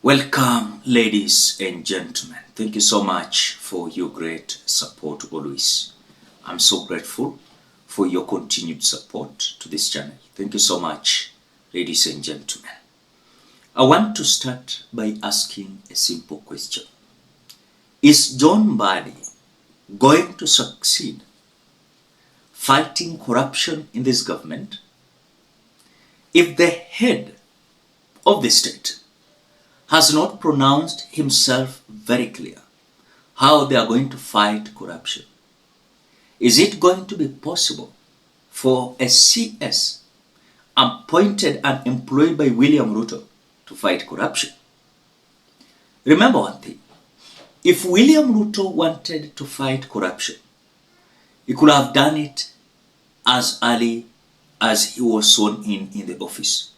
Welcome, ladies and gentlemen. Thank you so much for your great support always. I'm so grateful for your continued support to this channel. Thank you so much, ladies and gentlemen. I want to start by asking a simple question. Is John Mbadi going to succeed fighting corruption in this government if the head of the state has not pronounced himself very clear how they are going to fight corruption? Is it going to be possible for a CS appointed and employed by William Ruto to fight corruption? Remember one thing, if William Ruto wanted to fight corruption, he could have done it as early as he was sworn in the office.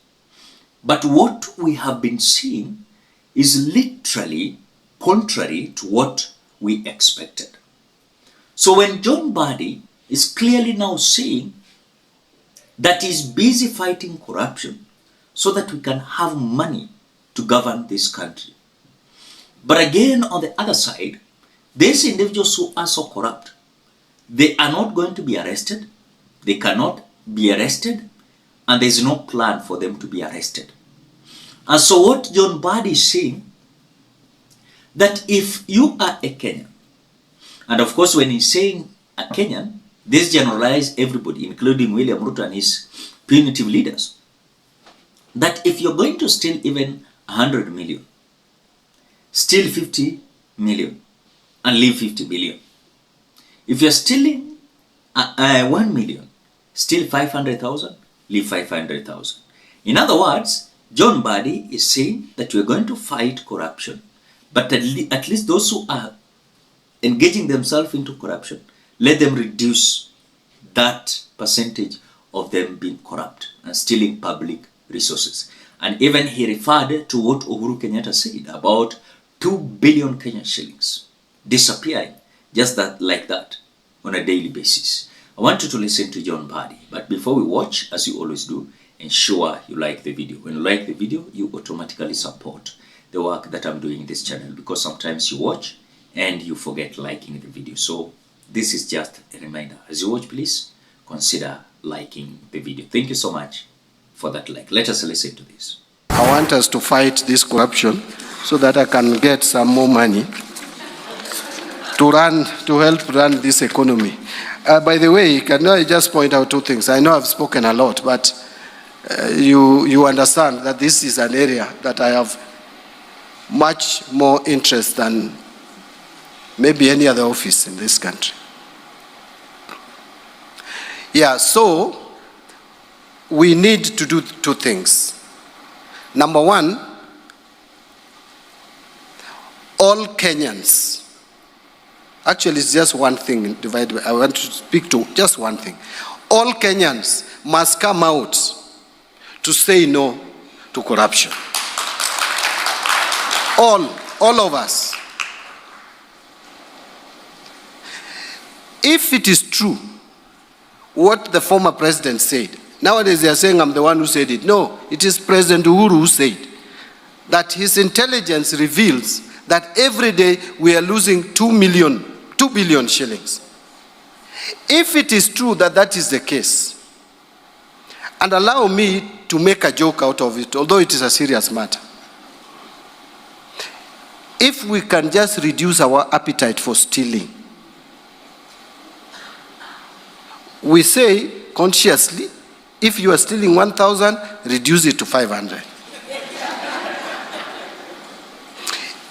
But what we have been seeing is literally contrary to what we expected. So when John Mbadi is clearly now saying that he's busy fighting corruption so that we can have money to govern this country. But again, on the other side, these individuals who are so corrupt, they are not going to be arrested, they cannot be arrested, and there's no plan for them to be arrested. And so what John Mbadi is saying, that if you are a Kenyan, and of course when he's saying a Kenyan, this generalizes everybody, including William Ruto and his punitive leaders, that if you're going to steal even 100 million, steal 50 million, and leave 50 billion. If you're stealing 1 million, steal 500,000, leave 500,000. In other words, John Mbadi is saying that we're going to fight corruption, but at least those who are engaging themselves into corruption, let them reduce that percentage of them being corrupt and stealing public resources. And even he referred to what Uhuru Kenyatta said about 2 billion Kenyan shillings disappearing just like that on a daily basis. I want you to listen to John Mbadi, but before we watch, as you always do, ensure you like the video. When you like the video, you automatically support the work that I'm doing in this channel, because sometimes you watch and you forget liking the video. So this is just a reminder. As you watch, please consider liking the video. Thank you so much for that like. Let us listen to this. I want us to fight this corruption so that I can get some more money to help run this economy. By the way, can I just point out two things? I know I've spoken a lot, but you understand that this is an area that I have much more interest than maybe any other office in this country. Yeah, so we need to do two things. Number one, all Kenyans, actually it's just one thing divided. I want to speak to just one thing. All Kenyans must come out to say no to corruption. All of us. If it is true what the former president said, nowadays they are saying I'm the one who said it. No, it is President Uhuru who said that his intelligence reveals that every day we are losing 2 billion shillings. If it is true that that is the case, and allow me to make a joke out of it, although it is a serious matter, if we can just reduce our appetite for stealing, we say consciously, if you are stealing 1,000, reduce it to 500.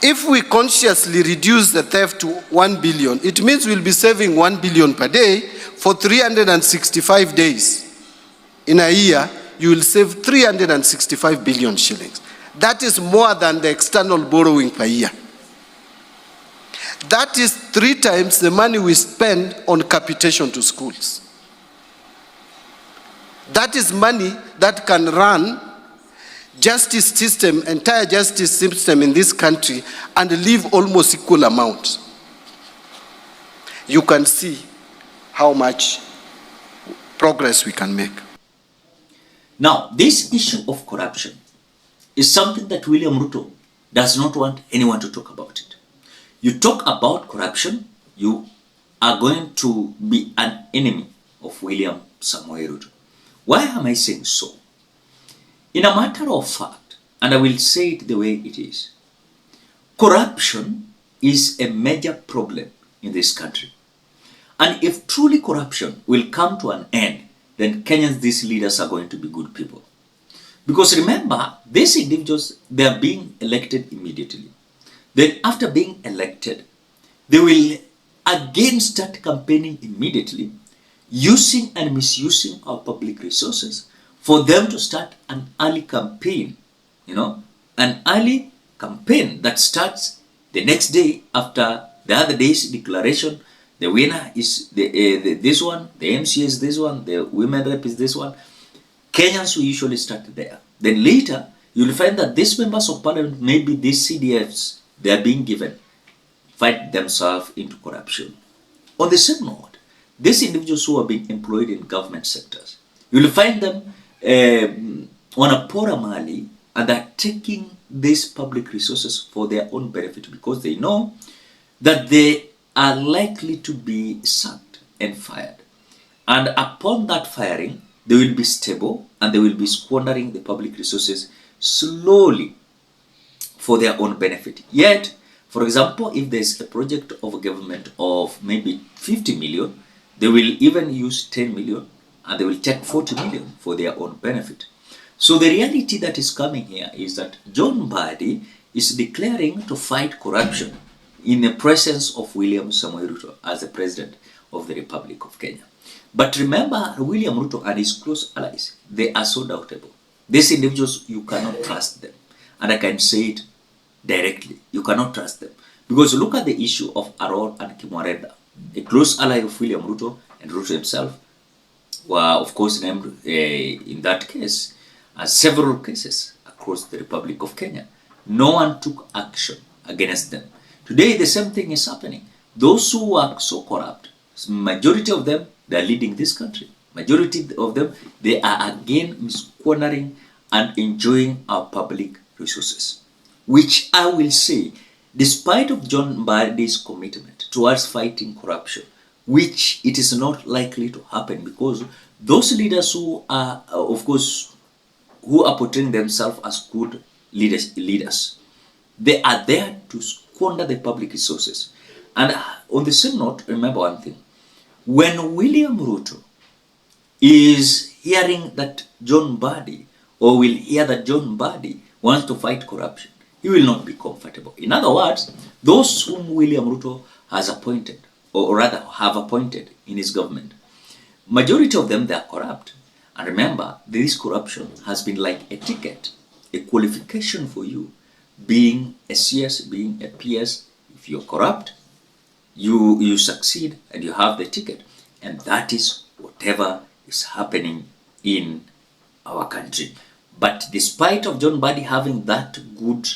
If we consciously reduce the theft to 1 billion, it means we'll be saving 1 billion per day for 365 days. In a year, you will save 365 billion shillings. That is more than the external borrowing per year. That is 3 times the money we spend on capitation to schools. That is money that can run justice system, entire justice system in this country, and leave almost equal amounts. You can see how much progress we can make. Now, this issue of corruption is something that William Ruto does not want anyone to talk about it. You talk about corruption, you are going to be an enemy of William Samoei Ruto. Why am I saying so? In a matter of fact, and I will say it the way it is, corruption is a major problem in this country. And if truly corruption will come to an end, then Kenyans, these leaders are going to be good people. Because remember, these individuals, they are being elected immediately. Then after being elected, they will again start campaigning immediately, using and misusing our public resources for them to start an early campaign, an early campaign that starts the next day after the other day's declaration. The winner is this one, the MC is this one, the women rep is this one. Kenyans will usually start there. Then later, you'll find that these members of parliament, maybe these CDFs, they are being given, fight themselves into corruption. On the same note, these individuals who are being employed in government sectors, you'll find them on a poorer mali, and they're taking these public resources for their own benefit because they know that they are likely to be sacked and fired. And upon that firing, they will be stable and they will be squandering the public resources slowly for their own benefit. Yet, for example, if there's a project of a government of maybe 50 million, they will even use 10 million and they will take 40 million for their own benefit. So the reality that is coming here is that Mbadi is declaring to fight corruption in the presence of William Samoei Ruto as the President of the Republic of Kenya. But remember, William Ruto and his close allies, they are so doubtable. These individuals, you cannot trust them. And I can say it directly, you cannot trust them. Because look at the issue of Aror and Kimwareda, a close ally of William Ruto and Ruto himself, were of course named in that case as several cases across the Republic of Kenya. No one took action against them. Today, the same thing is happening. Those who are so corrupt, majority of them, they are leading this country. Majority of them, they are again squandering and enjoying our public resources. Which I will say, despite of Mbadi's commitment towards fighting corruption, which it is not likely to happen because those leaders who are, of course, who are portraying themselves as good leaders, they are there to squander the public resources. And on the same note, remember one thing. When William Ruto is hearing that Mbadi, or will hear that Mbadi wants to fight corruption, he will not be comfortable. In other words, those whom William Ruto has appointed, or rather have appointed in his government, majority of them, they are corrupt. And remember, this corruption has been like a ticket, a qualification for you. Being a CS, being a PS, if you're corrupt, you succeed and you have the ticket. And that is whatever is happening in our country. But despite of Mbadi having that good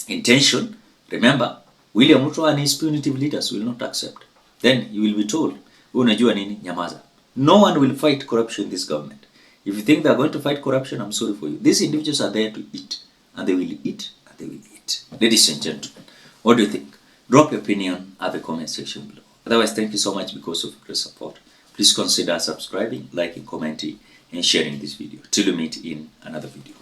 intention, remember, William Ruto and his punitive leaders will not accept. Then you will be told, unajua nini, nyamaza. No one will fight corruption in this government. If you think they are going to fight corruption, I'm sorry for you. These individuals are there to eat. And they will eat, and they will eat. Ladies and gentlemen, what do you think? Drop your opinion at the comment section below. Otherwise, thank you so much because of your support. Please consider subscribing, liking, commenting, and sharing this video. Till we meet in another video.